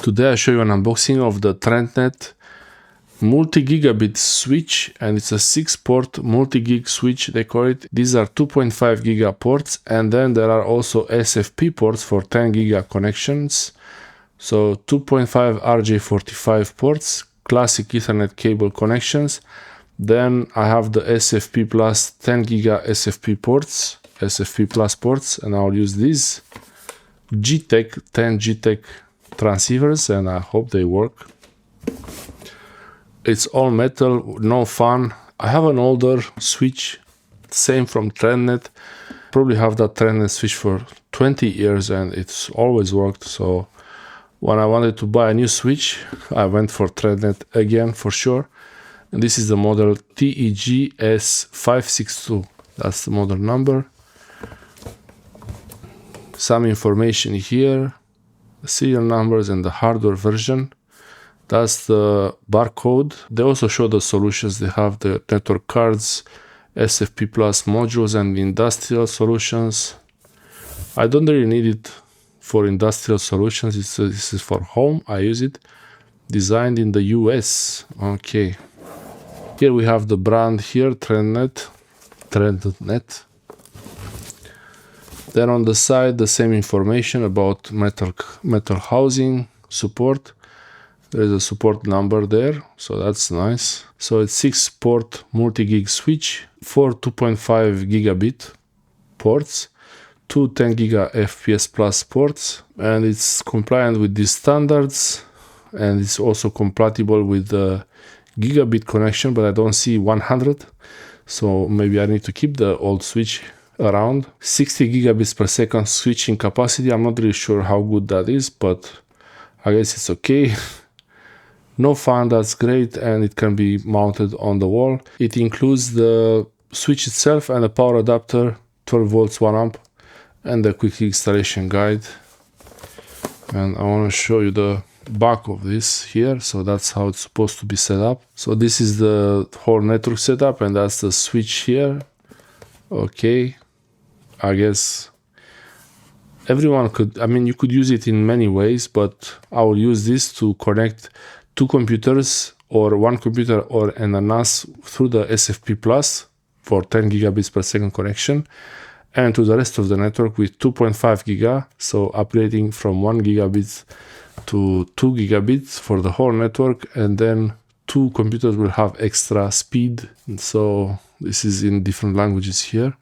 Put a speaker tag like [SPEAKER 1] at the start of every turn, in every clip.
[SPEAKER 1] Today I show you an unboxing of the TRENDnet multi-gigabit switch, and it's a 6-port multi-gig switch they call it. These are 2.5 giga ports, and then there are also SFP ports for 10 giga connections. So 2.5 RJ45 ports, classic Ethernet cable connections. Then I have the SFP plus 10 giga SFP ports, SFP plus ports, and I'll use these G-Tech 10 G-Tech transceivers, and I hope they work. It's all metal, no fan. I have an older switch, same from TRENDnet. Probably have that TRENDnet switch for 20 years and it's always worked. So when I wanted to buy a new switch, I went for TRENDnet again for sure. And this is the model TEG-S562. That's the model number. Some information here, the serial numbers and the hardware version. That's the barcode. They also show the solutions. They have the network cards, SFP plus modules, and industrial solutions. I don't really need it for industrial solutions. This is for home. I use it. Designed in the US. Okay. Here we have the brand here, TRENDnet. Then on the side, the same information about metal housing support. There is a support number there, so that's nice. So it's 6-port multi-gig switch, 4 2.5 gigabit ports, 2 10 giga FPS plus ports, and it's compliant with these standards, and it's also compatible with the gigabit connection, but I don't see 100, so maybe I need to keep the old switch around. 60 gigabits per second switching capacity. I'm not really sure how good that is, but I guess it's okay. No fan, that's great, and it can be mounted on the wall. It includes the switch itself and a power adapter, 12 volts, 1 amp, and the quick installation guide. And I want to show you the back of this here. So that's how it's supposed to be set up. So this is the whole network setup, and that's the switch here. Okay, I guess everyone could, you could use it in many ways, but I will use this to connect 2 computers or 1 computer or a NAS through the SFP plus for 10 gigabits per second connection, and to the rest of the network with 2.5 giga, so upgrading from 1 gigabit to 2 gigabits for the whole network, and then 2 computers will have extra speed. And so this is in different languages here.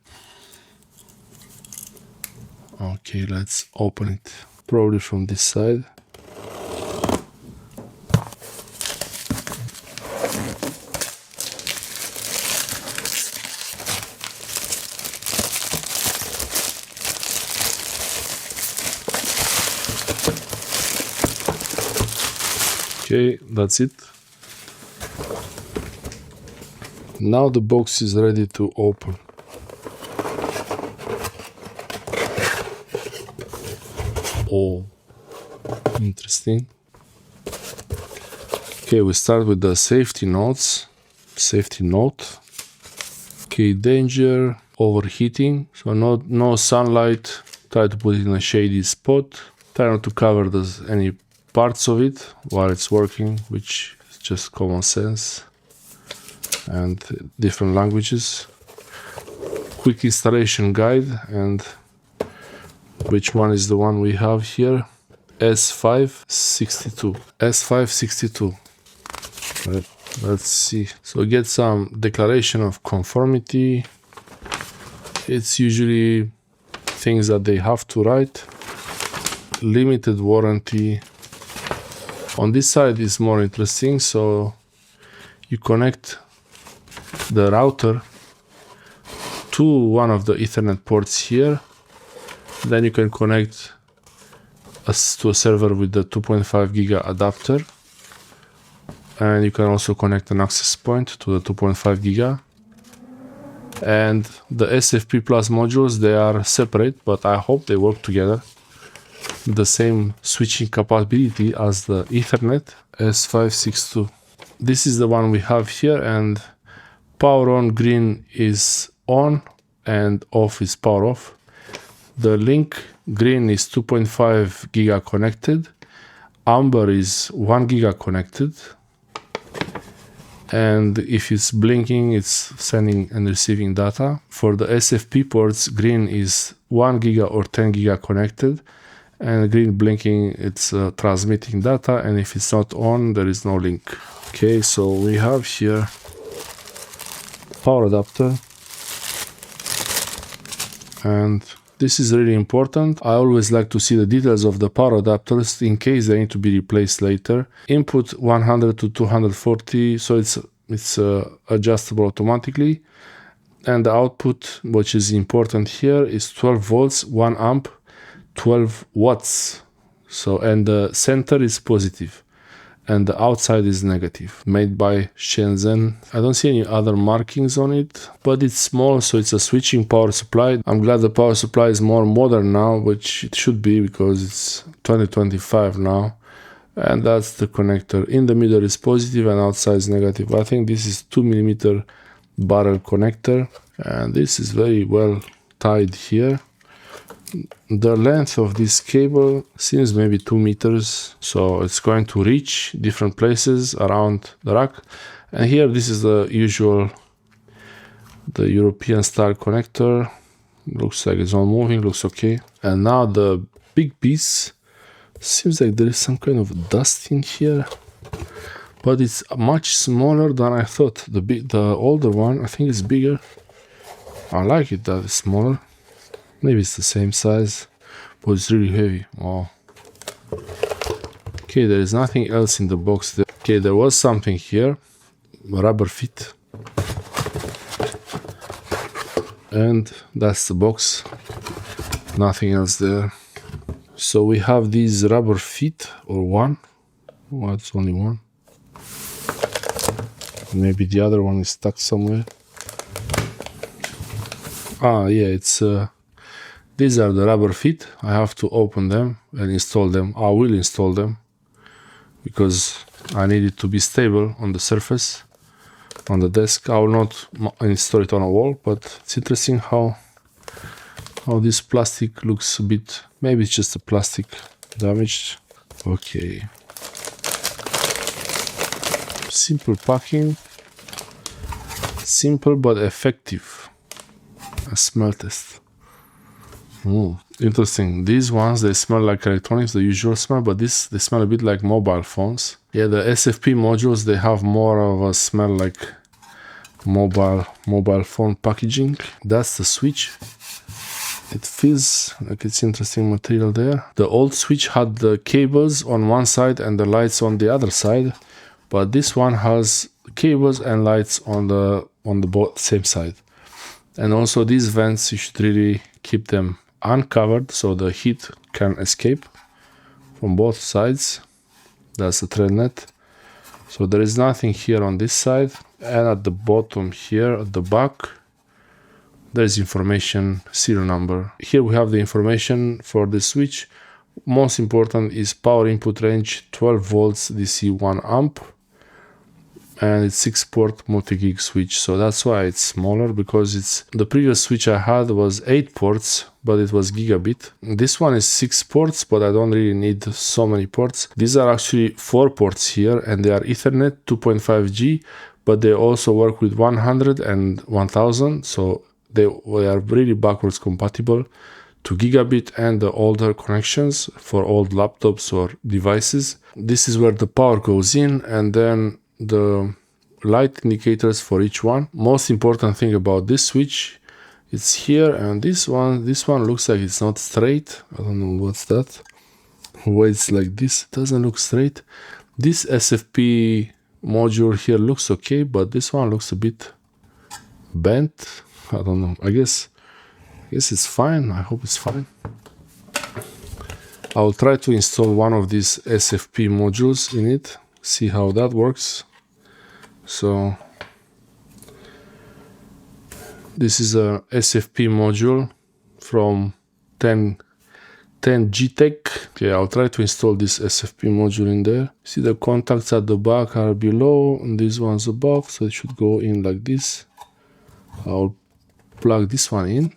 [SPEAKER 1] Okay, let's open it probably from this side. Okay, that's it. Now the box is ready to open. Oh, interesting. Okay, we start with the safety notes. Safety note. Okay, danger, overheating. So no sunlight. Try to put it in a shady spot. Try not to cover any parts of it while it's working, which is just common sense. And different languages. Quick installation guide, and which one is the one we have here? S562. S562. Let's see. So get some declaration of conformity. It's usually things that they have to write. Limited warranty. On this side is more interesting. So you connect the router to one of the Ethernet ports here. Then you can connect to a server with the 2.5 giga adapter. And you can also connect an access point to the 2.5 giga. And the SFP plus modules, they are separate, but I hope they work together. The same switching capability as the Ethernet S562. This is the one we have here, and power on green is on and off is power off. The link green is 2.5 giga connected. amber is 1 giga connected, and if it's blinking, it's sending and receiving data. For the SFP ports, green is 1 giga or 10 giga connected, and green blinking, it's transmitting data, and if it's not on, there is no link. Okay, so we have here power adapter, and this is really important. I always like to see the details of the power adapters in case they need to be replaced later. Input 100 to 240, so it's adjustable automatically. And the output, which is important here, is 12 volts, 1 amp, 12 watts. So, and the center is positive and the outside is negative, made by Shenzhen. I don't see any other markings on it, but it's small, so it's a switching power supply. I'm glad the power supply is more modern now, which it should be because it's 2025 now. And that's the connector. In the middle is positive and outside is negative. I think this is 2mm barrel connector, and this is very well tied here. The length of this cable seems maybe 2 meters, so it's going to reach different places around the rack. And here, this is the usual, the European style connector. Looks like it's not moving, looks okay. And now the big piece, seems like there is some kind of dust in here, but it's much smaller than I thought. The older one, I think it's bigger. I like it that it's smaller. Maybe it's the same size, but it's really heavy. Wow. Okay, there is nothing else in the box there. Okay, there was something here, rubber feet. And that's the box, nothing else there. So we have these rubber feet, or one. Oh, it's only one. Maybe the other one is stuck somewhere. Ah, yeah, it's these are the rubber feet. I have to open them and install them. I will install them because I need it to be stable on the surface, on the desk. I will not install it on a wall, but it's interesting how this plastic looks a bit, maybe it's just a plastic damaged. Okay. Simple packing. Simple but effective. A smell test. Interesting. These ones, they smell like electronics, the usual smell, but they smell a bit like mobile phones. Yeah, the SFP modules, they have more of a smell like mobile phone packaging. That's the switch. It feels like it's interesting material there. The old switch had the cables on one side and the lights on the other side, but this one has cables and lights on the both same side. And also these vents, you should really keep them uncovered so the heat can escape from both sides. That's the TRENDnet. So there is nothing here on this side, and at the bottom here at the back there is information, serial number. Here we have the information for the switch. Most important is power input range 12 volts DC 1 amp, and it's 6-port multi-gig switch, so that's why it's smaller, because the previous switch I had was 8 ports, but it was gigabit. This one is 6 ports, but I don't really need so many ports. These are actually 4 ports here, and they are Ethernet 2.5G, but they also work with 100 and 1000, so they are really backwards compatible to gigabit and the older connections for old laptops or devices. This is where the power goes in, and then the light indicators for each one. Most important thing about this switch, it's here, and this one looks like it's not straight. I don't know what's that. Why it's like this? It doesn't look straight. This SFP module here looks okay, but this one looks a bit bent. I don't know. I guess it's fine. I hope it's fine. I'll try to install one of these SFP modules in it, see how that works. So this is a SFP module from 10G-Tech. Okay, I'll try to install this SFP module in there. See, the contacts at the back are below and these ones above, so it should go in like this. I'll plug this one in,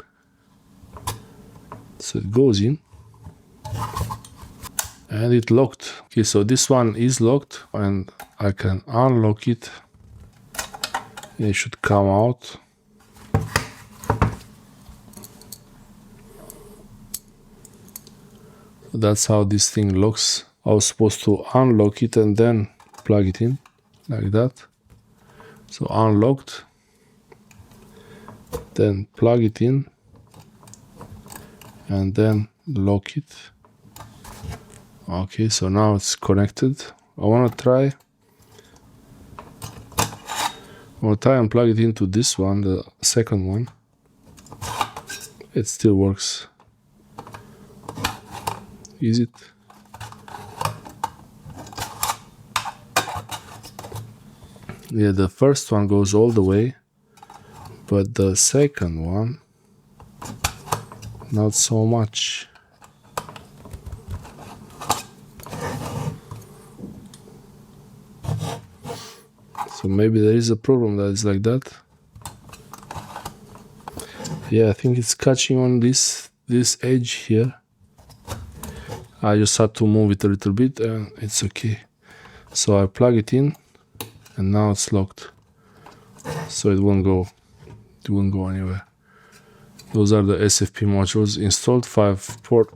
[SPEAKER 1] so it goes in. and it locked. Okay, so this one is locked and I can unlock it. It should come out. That's how this thing looks. I was supposed to unlock it and then plug it in like that. So unlocked, then plug it in and then lock it. Okay, so now it's connected. I want to try and plug it into this one, the second one. It still works. Is it? Yeah, the first one goes all the way, but the second one, not so much. So maybe there is a problem that is like that. Yeah, I think it's catching on this edge here. I just had to move it a little bit and it's okay. So I plug it in and now it's locked. So it won't go anywhere. Those are the SFP modules installed,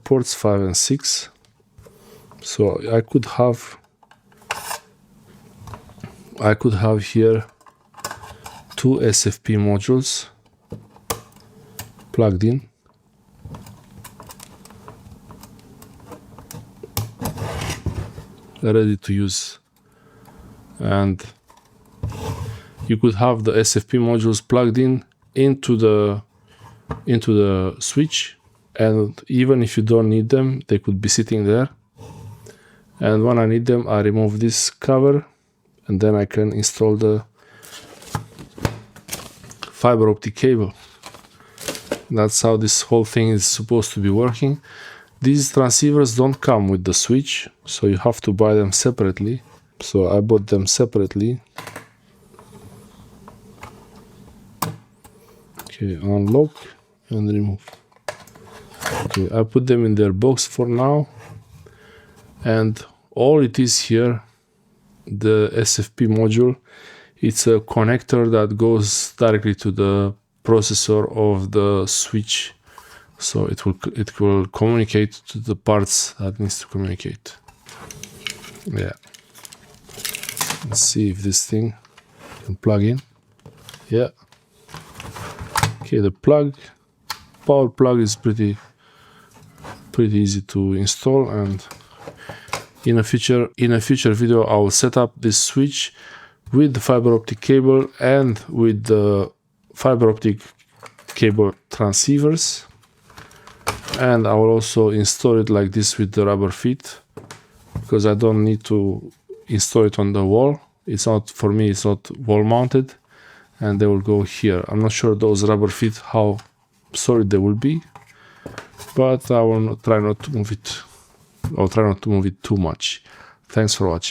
[SPEAKER 1] ports 5 and 6. So I could have here 2 SFP modules plugged in. Ready to use, and you could have the SFP modules plugged in into the switch, and even if you don't need them, they could be sitting there. And when I need them, I remove this cover and then I can install the fiber optic cable. That's how this whole thing is supposed to be working. These transceivers don't come with the switch, so you have to buy them separately. So I bought them separately. Okay, unlock and remove. Okay, I put them in their box for now. And all it is here, the SFP module, it's a connector that goes directly to the processor of the switch. So it will communicate to the parts that needs to communicate. Yeah. Let's see if this thing can plug in. Yeah. Okay, the power plug is pretty easy to install, and in a future video I will set up this switch with the fiber optic cable and with the fiber optic cable transceivers. And I will also install it like this with the rubber feet, because I don't need to install it on the wall. It's not, for me, it's not wall mounted, and they will go here. I'm not sure those rubber feet how solid they will be, but I will try not to move it. I'll try not to move it too much. Thanks for watching.